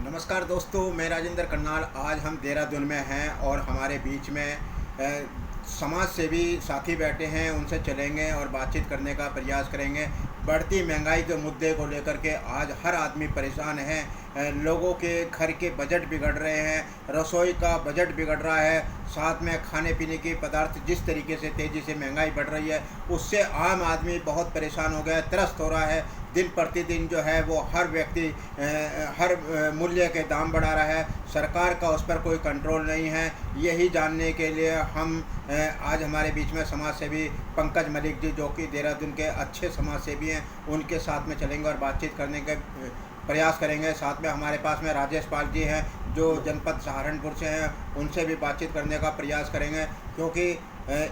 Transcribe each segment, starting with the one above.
नमस्कार दोस्तों, मैं राजेंद्र करनाल। आज हम देहरादून में हैं और हमारे बीच में समाज सेवी साथी बैठे हैं। उनसे चलेंगे और बातचीत करने का प्रयास करेंगे। बढ़ती महंगाई के मुद्दे को लेकर के आज हर आदमी परेशान है। लोगों के घर के बजट बिगड़ रहे हैं, रसोई का बजट बिगड़ रहा है, साथ में खाने पीने के पदार्थ जिस तरीके से तेज़ी से महंगाई बढ़ रही है उससे आम आदमी बहुत परेशान हो गया है, त्रस्त हो रहा है। दिन प्रतिदिन जो है वो हर व्यक्ति हर मूल्य के दाम बढ़ा रहा है। सरकार का उस पर कोई कंट्रोल नहीं है। यही जानने के लिए हम आज हमारे बीच में समाज सेवी पंकज मलिक जी, जो कि देहरादून के अच्छे समाज सेवी हैं, उनके साथ में चलेंगे और बातचीत करने के प्रयास करेंगे। साथ में हमारे पास में राजेश पाल जी हैं जो जनपद सहारनपुर से हैं, उनसे भी बातचीत करने का प्रयास करेंगे। क्योंकि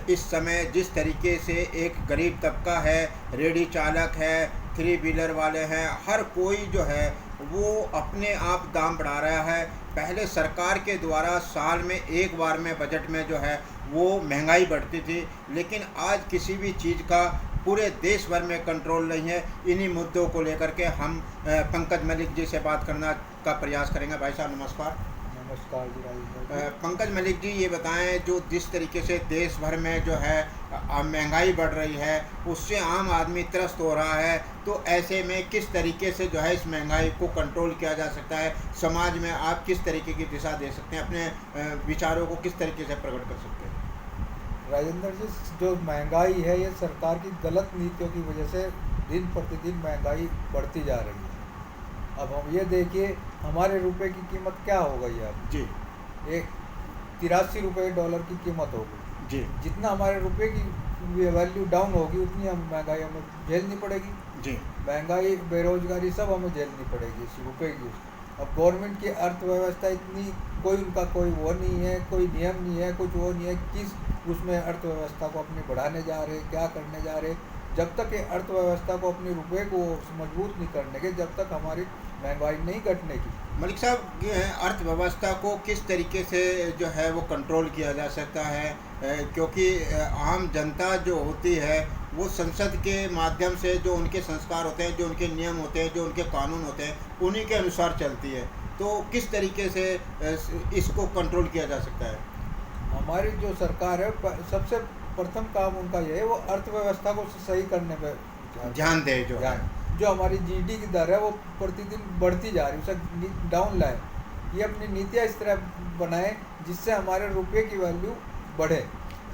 इस समय जिस तरीके से एक गरीब तबका है, रेडी चालक है, थ्री व्हीलर वाले हैं, हर कोई जो है वो अपने आप दाम बढ़ा रहा है। पहले सरकार के द्वारा साल में एक बार में बजट में जो है वो महंगाई बढ़ती थी, लेकिन आज किसी भी चीज़ का पूरे देश भर में कंट्रोल नहीं है। इन्हीं मुद्दों को लेकर के हम पंकज मलिक जी से बात करना का प्रयास करेंगे। भाई साहब नमस्कार। नमस्कार जी राजेश पंकज मलिक जी, ये बताएं, जो जिस तरीके से देश भर में जो है महंगाई बढ़ रही है उससे आम आदमी त्रस्त हो रहा है, तो ऐसे में किस तरीके से जो है इस महंगाई को कंट्रोल किया जा सकता है? समाज में आप किस तरीके की दिशा दे सकते हैं? अपने विचारों को किस तरीके से प्रकट कर सकते हैं? राजेंद्र जी, जो महंगाई है ये सरकार की गलत नीतियों की वजह से दिन प्रतिदिन महंगाई बढ़ती जा रही है। अब हम ये देखिए हमारे रुपए की कीमत क्या हो गई है अब। जी। एक 83 रुपये डॉलर की कीमत हो गई। जी। जितना हमारे रुपए की वैल्यू डाउन होगी उतनी हम महंगाई हमें झेलनी पड़ेगी। जी। महंगाई, बेरोजगारी सब हमें झेलनी पड़ेगी इस रुपए की। अब गवर्नमेंट की अर्थव्यवस्था इतनी, कोई उनका कोई वो नहीं है, कोई नियम नहीं है, कुछ वो नहीं है किस उसमें अर्थव्यवस्था को अपनी बढ़ाने जा रहे, क्या करने जा रहे। जब तक ये अर्थव्यवस्था को अपने रुपए को मजबूत नहीं करने के, जब तक हमारी महंगाई नहीं घटने की। मलिक साहब, ये अर्थव्यवस्था को किस तरीके से जो है वो कंट्रोल किया जा सकता है? क्योंकि आम जनता जो होती है वो संसद के माध्यम से जो उनके संस्कार होते हैं, जो उनके नियम होते हैं, जो उनके कानून होते हैं, उन्हीं के अनुसार चलती है। तो किस तरीके से इसको कंट्रोल किया जा सकता है? हमारी जो सरकार है सबसे प्रथम काम उनका ये है, वो अर्थव्यवस्था को सही करने पर ध्यान दे। जो हमारी जीडीपी की दर है वो प्रतिदिन बढ़ती जा रही है, उसे डाउन लाए। ये अपनी नीतियाँ इस तरह बनाए जिससे हमारे रुपये की वैल्यू बढ़े,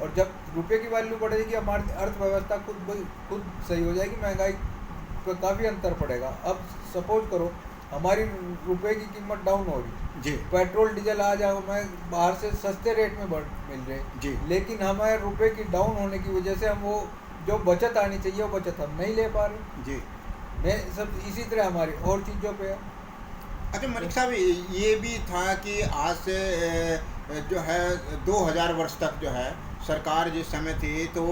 और जब रुपये की वैल्यू बढ़ेगी हमारी अर्थव्यवस्था खुद सही हो जाएगी, महंगाई पर काफ़ी अंतर पड़ेगा। अब सपोज करो हमारी रुपये की कीमत डाउन हो रही जी। पेट्रोल डीजल आज हमें बाहर से सस्ते रेट में मिल रहे जी। लेकिन हमारे रुपये की डाउन होने की वजह से हम वो जो बचत आनी चाहिए वो बचत हम नहीं ले पा रहे। जी। मैं सब इसी तरह हमारी और चीज़ों पे है। अच्छा मलिक साहब, ये भी था कि आज से जो है 2000 वर्ष तक जो है सरकार जिस समय थी, तो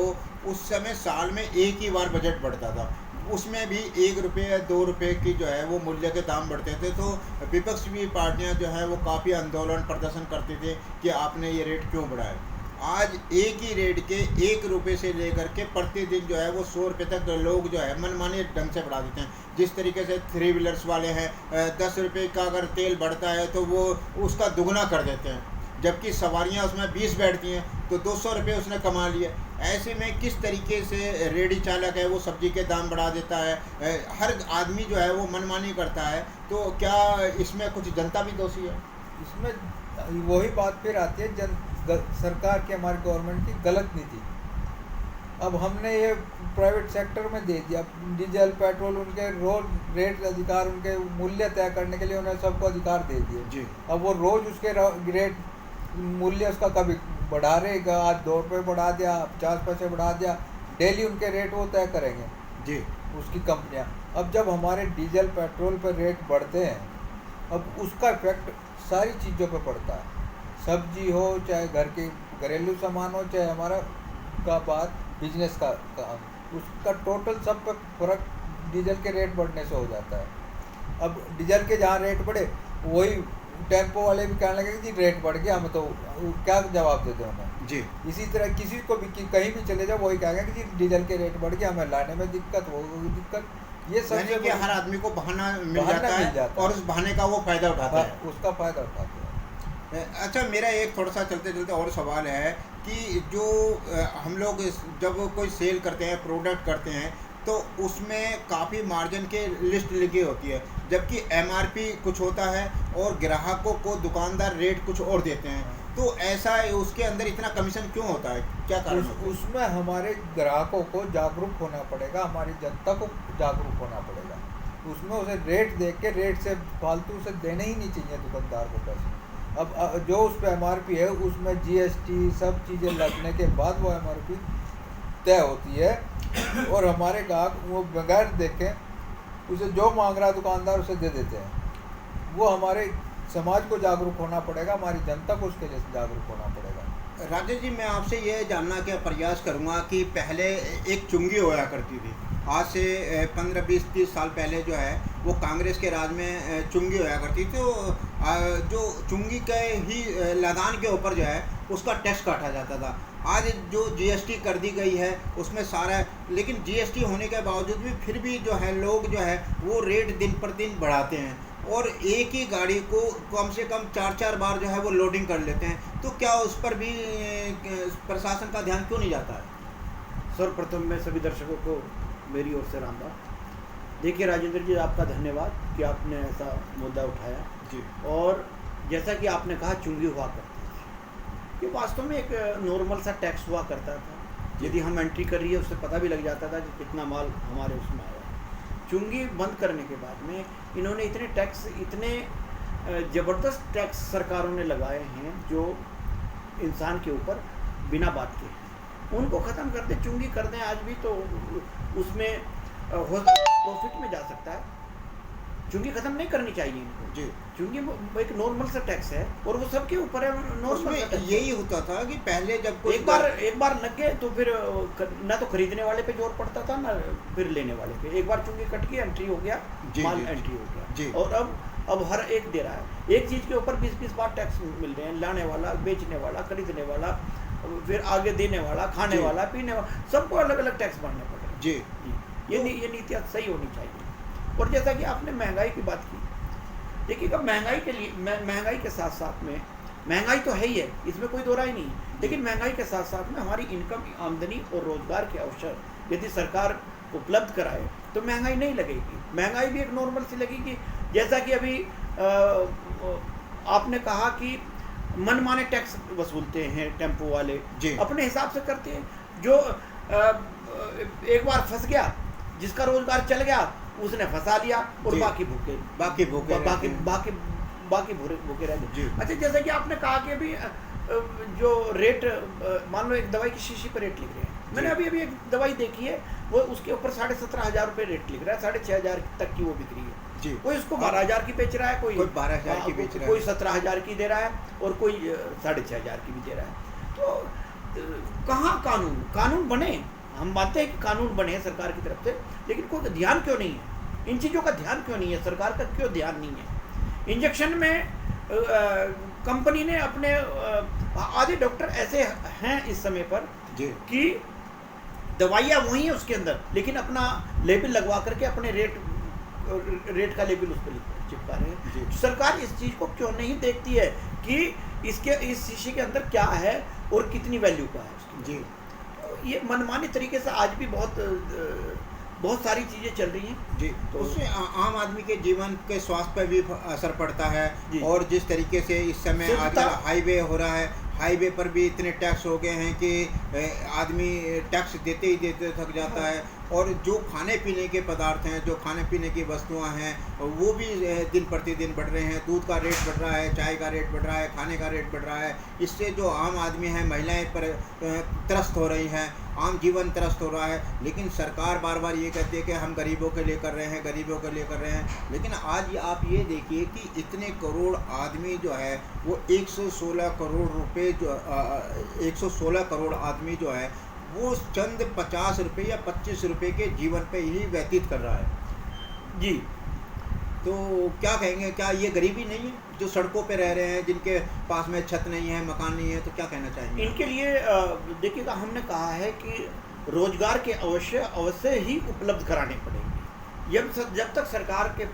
उस समय साल में एक ही बार बजट बढ़ता था। उसमें भी 1 रुपये या 2 रुपये की जो है वो मूल्य के दाम बढ़ते थे। तो विपक्ष की पार्टियां जो है वो काफ़ी आंदोलन प्रदर्शन करती थी कि आपने ये रेट क्यों बढ़ाए। आज एक ही रेट के 1 रुपये से लेकर के प्रतिदिन जो है वो 100 रुपये तक लोग जो है मनमाने ढंग से बढ़ा देते हैं। जिस तरीके से थ्री व्हीलर्स वाले हैं, 10 रुपये का अगर तेल बढ़ता है तो वो उसका दुगना कर देते हैं, जबकि सवारियां उसमें 20 बैठती हैं तो 200 रुपये उसने कमा लिए। ऐसे में किस तरीके से रेडी चालक है वो सब्जी के दाम बढ़ा देता है, हर आदमी जो है वो मनमानी करता है। तो क्या इसमें कुछ जनता भी दोषी है? इसमें वही बात फिर आती है सरकार की, हमारी गवर्नमेंट की गलत नीति। अब हमने ये प्राइवेट सेक्टर में दे दिया डीजल पेट्रोल, उनके रोज रेट अधिकार, उनके मूल्य तय करने के लिए उन्हें सबको अधिकार दे दिए जी। अब वो रोज उसके रेट मूल्य उसका कभी बढ़ा रहेगा, आज 2 रुपये बढ़ा दिया, 50 पैसे बढ़ा दिया, डेली उनके रेट वो तय करेंगे जी उसकी कंपनियां। अब जब हमारे डीजल पेट्रोल पर रेट बढ़ते हैं, अब उसका इफेक्ट सारी चीज़ों पर पड़ता है। सब्जी हो, चाहे घर के घरेलू सामान हो, चाहे हमारा का बात बिजनेस का उसका टोटल सब पे फर्क डीजल के रेट बढ़ने से हो जाता है। अब डीजल के जहाँ रेट बढ़े वही टेम्पो वाले भी कहने लगे कि रेट बढ़ गया, हमें तो क्या जवाब देते हैं हमें जी। इसी तरह किसी को भी कहीं भी चले जाओ वही कहेंगे कि जी डीजल के रेट बढ़ गया, हमें लाने में दिक्कत, वो दिक्कत। ये यानी सबसे कि हर आदमी को बहाना मिल बहाना जाता मिल है जाता और है। उस बहाने का वो फायदा उठाता है। उसका फायदा उठाते हैं। अच्छा, मेरा एक थोड़ा सा चलते चलते और सवाल है कि जो हम लोग जब कोई सेल करते हैं, प्रोडक्ट करते हैं, तो उसमें काफ़ी मार्जिन के लिस्ट लिखी होती है, जबकि एमआरपी कुछ होता है और ग्राहकों को दुकानदार रेट कुछ और देते हैं। तो ऐसा उसके अंदर इतना कमीशन क्यों होता है, क्या कारण होता है? उसमें हमारे ग्राहकों को जागरूक होना पड़ेगा, हमारी जनता को जागरूक होना पड़ेगा। उसमें उसे रेट देख के, रेट से फालतू से देने ही नहीं चाहिए दुकानदार को पैसे। अब जो उस पर एमआरपी है उसमें जीएसटी सब चीज़ें लगने के बाद वो एमआरपी तय होती है, और हमारे ग्राहक वो बगैर देखे उसे जो मांग रहा है दुकानदार उसे दे देते हैं। वो हमारे समाज को जागरूक होना पड़ेगा, हमारी जनता को उसके लिए जागरूक होना पड़ेगा। राजेश जी, मैं आपसे ये जानना का प्रयास करूँगा कि पहले एक चुंगी होया करती थी, आज से 15, 20, 30 साल पहले जो है वो कांग्रेस के राज में चुंगी होया करती थी। तो जो चुंगी के ही लदान के ऊपर जो है उसका टैक्स काटा जाता था। आज जो जीएसटी कर दी गई है उसमें सारा, लेकिन जीएसटी होने के बावजूद भी फिर भी जो है लोग जो है वो रेट दिन पर दिन बढ़ाते हैं, और एक ही गाड़ी को कम से कम 4-4 बार जो है वो लोडिंग कर लेते हैं। तो क्या उस पर भी प्रशासन का ध्यान क्यों नहीं जाता है? सर्वप्रथम मैं सभी दर्शकों को मेरी ओर से राम राम। देखिए राजेंद्र जी, आपका धन्यवाद कि आपने ऐसा मुद्दा उठाया जी। और जैसा कि आपने कहा चुंगी हुआ करती थी, ये वास्तव में एक नॉर्मल सा टैक्स हुआ करता था। यदि हम एंट्री कर रही है उससे पता भी लग जाता था कि कितना माल हमारे उसमें आया। चुंगी बंद करने के बाद में इन्होंने इतने टैक्स, इतने ज़बरदस्त टैक्स सरकारों ने लगाए हैं जो इंसान के ऊपर बिना बात के। उनको ख़त्म कर दे, चुंगी कर दें आज भी, तो उसमें प्रॉफिट में जा सकता है। चुंगी ख़त्म नहीं करनी चाहिए इनको जी। चूंकि एक नॉर्मल सा टैक्स है और वो सबके ऊपर है, नॉर्मल सा टैक्स। यही होता था कि पहले जब कोई एक बार लग गए तो फिर ना तो खरीदने वाले पे जोर पड़ता था ना फिर लेने वाले पे। एक बार चूंकि कट गई, एंट्री हो गया, माल एंट्री हो गया। और अब हर एक दे रहा है, एक चीज़ के ऊपर 20-20 बार टैक्स मिल रहे हैं। लाने वाला, बेचने वाला, खरीदने वाला, फिर आगे देने वाला, खाने वाला, पीने वाला, सबको अलग अलग टैक्स भरने पड़ रहे हैं। जी। ये नीतियाँ सही होनी चाहिए। और जैसा कि आपने महंगाई की बात की, देखिएगा महंगाई के लिए, महंगाई के साथ साथ में, महंगाई तो है ही है, इसमें कोई दो राय नहीं है, लेकिन महंगाई के साथ साथ में हमारी इनकम, आमदनी और रोजगार के अवसर यदि सरकार उपलब्ध कराए तो महंगाई नहीं लगेगी। महंगाई भी एक नॉर्मल सी लगेगी। जैसा कि अभी आपने कहा कि मनमाने टैक्स वसूलते हैं टेम्पो वाले, अपने हिसाब से करते हैं। जो एक बार फंस गया, जिसका रोजगार चल गया उसने फंसा लिया और बाकी भूखे रह गए। अच्छा, जैसा कि आपने कहा कि अभी जो रेट, मान लो एक दवाई की शीशी पर रेट लिख रहे हैं, मैंने अभी एक दवाई देखी है, वो उसके ऊपर 17,500 रुपये रेट लिख रहा है, 6,500 तक की वो बिक रही है। कोई उसको 12,000 की बेच रहा है, कोई 12,000 की बेच रहा है, कोई 17,000 की दे रहा है और कोई 6,500 की भी दे रहा है। तो कहाँ कानून बने? हम मानते हैं कि कानून बने हैं सरकार की तरफ से, लेकिन कोई ध्यान क्यों नहीं है? इन चीज़ों का ध्यान क्यों नहीं है? सरकार का क्यों ध्यान नहीं है? इंजेक्शन में कंपनी ने अपने आधे डॉक्टर ऐसे हैं इस समय पर कि दवाइयाँ वही है उसके अंदर, लेकिन अपना लेबल लगवा करके अपने रेट का लेबल उस पर चिपका रहे हैं। सरकार इस चीज़ को क्यों नहीं देखती है कि इस शीशे के अंदर क्या है और कितनी वैल्यू का है उसकी? तो ये मनमाने तरीके से आज भी बहुत सारी चीज़ें चल रही हैं जी। तो उससे आम आदमी के जीवन के स्वास्थ्य पर भी असर पड़ता है। और जिस तरीके से इस समय आजकल हाईवे हो रहा है, हाईवे पर भी इतने टैक्स हो गए हैं कि आदमी टैक्स देते ही देते थक जाता है। और जो खाने पीने के पदार्थ हैं, जो खाने पीने की वस्तुएं हैं, वो भी दिन प्रतिदिन बढ़ रहे हैं। दूध का रेट बढ़ रहा है, चाय का रेट बढ़ रहा है, खाने का रेट बढ़ रहा है। इससे जो आम आदमी है, महिलाएं पर त्रस्त हो रही हैं, आम जीवन त्रस्त हो रहा है। लेकिन सरकार बार बार ये कहती है कि हम गरीबों के लिए कर रहे हैं, गरीबों के लिए कर रहे हैं। लेकिन आज आप ये देखिए कि इतने करोड़ आदमी जो है वो 116 करोड़ रुपए, जो 116 करोड़ आदमी जो है वो चंद 50 रुपये या 25 रुपये के जीवन पे ही व्यतीत कर रहा है। जी। तो क्या कहेंगे, क्या ये गरीबी नहीं है? जो सड़कों पे रह रहे हैं, जिनके पास में छत नहीं है, मकान नहीं है, तो क्या कहना चाहेंगे? इनके लिए देखिएगा, हमने कहा है कि रोजगार के अवश्य ही उपलब्ध कराने पड़ेंगे। जब तक सरकार के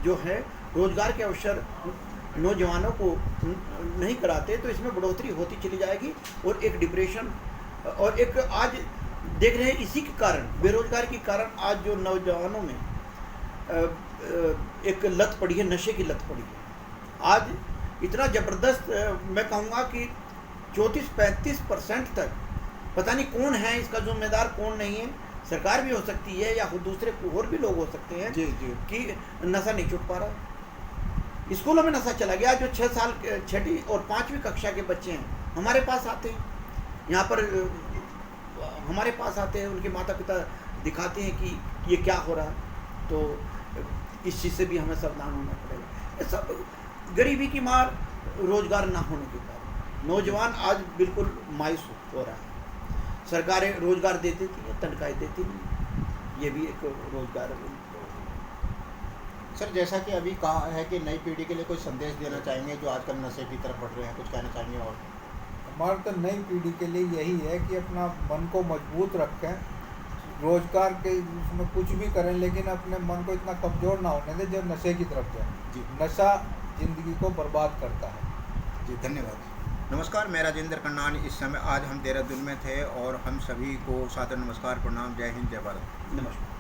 जो है रोजगार के अवसर नौजवानों को नहीं कराते तो इसमें बढ़ोतरी होती चली जाएगी और एक डिप्रेशन और एक आज देख रहे हैं इसी के कारण बेरोजगारी के कारण आज जो नौजवानों में एक लत पड़ी है, नशे की लत पड़ी है। आज इतना ज़बरदस्त मैं कहूँगा कि 34-35% तक पता नहीं कौन है इसका जिम्मेदार, कौन नहीं है। सरकार भी हो सकती है या दूसरे और भी लोग हो सकते हैं जी जी कि नशा नहीं छूट पा रहा। स्कूलों में नशा चला गया। जो 6 साल 6ठी और 5वीं कक्षा के बच्चे हैं हमारे पास आते हैं, यहाँ पर हमारे पास आते हैं, उनके माता पिता दिखाते हैं कि ये क्या हो रहा है। तो इस चीज़ से भी हमें सावधान होना पड़ेगा। ये सब गरीबी की मार, रोजगार ना होने के कारण नौजवान आज बिल्कुल मायूस हो रहा है। सरकारें रोजगार दे देती हैं, तनख्वाहें देती नहीं। ये भी एक रोजगार है। सर, जैसा कि अभी कहा है कि नई पीढ़ी के लिए कोई संदेश देना चाहेंगे जो आजकल नशे की तरफ बढ़ रहे हैं, कुछ कहना चाहेंगे? और हमारे तो नई पीढ़ी के लिए यही है कि अपना मन को मजबूत रखें, रोजगार के उसमें कुछ भी करें, लेकिन अपने मन को इतना कमज़ोर ना होने दें जो नशे की तरफ जाए। जी नशा ज़िंदगी को बर्बाद करता है। जी, धन्यवाद। नमस्कार, मैं राजेंद्र कन्नाल। इस समय आज हम देहरादून में थे और हम सभी को सादर नमस्कार, प्रणाम, जय हिंद, जय भारत। नमस्कार।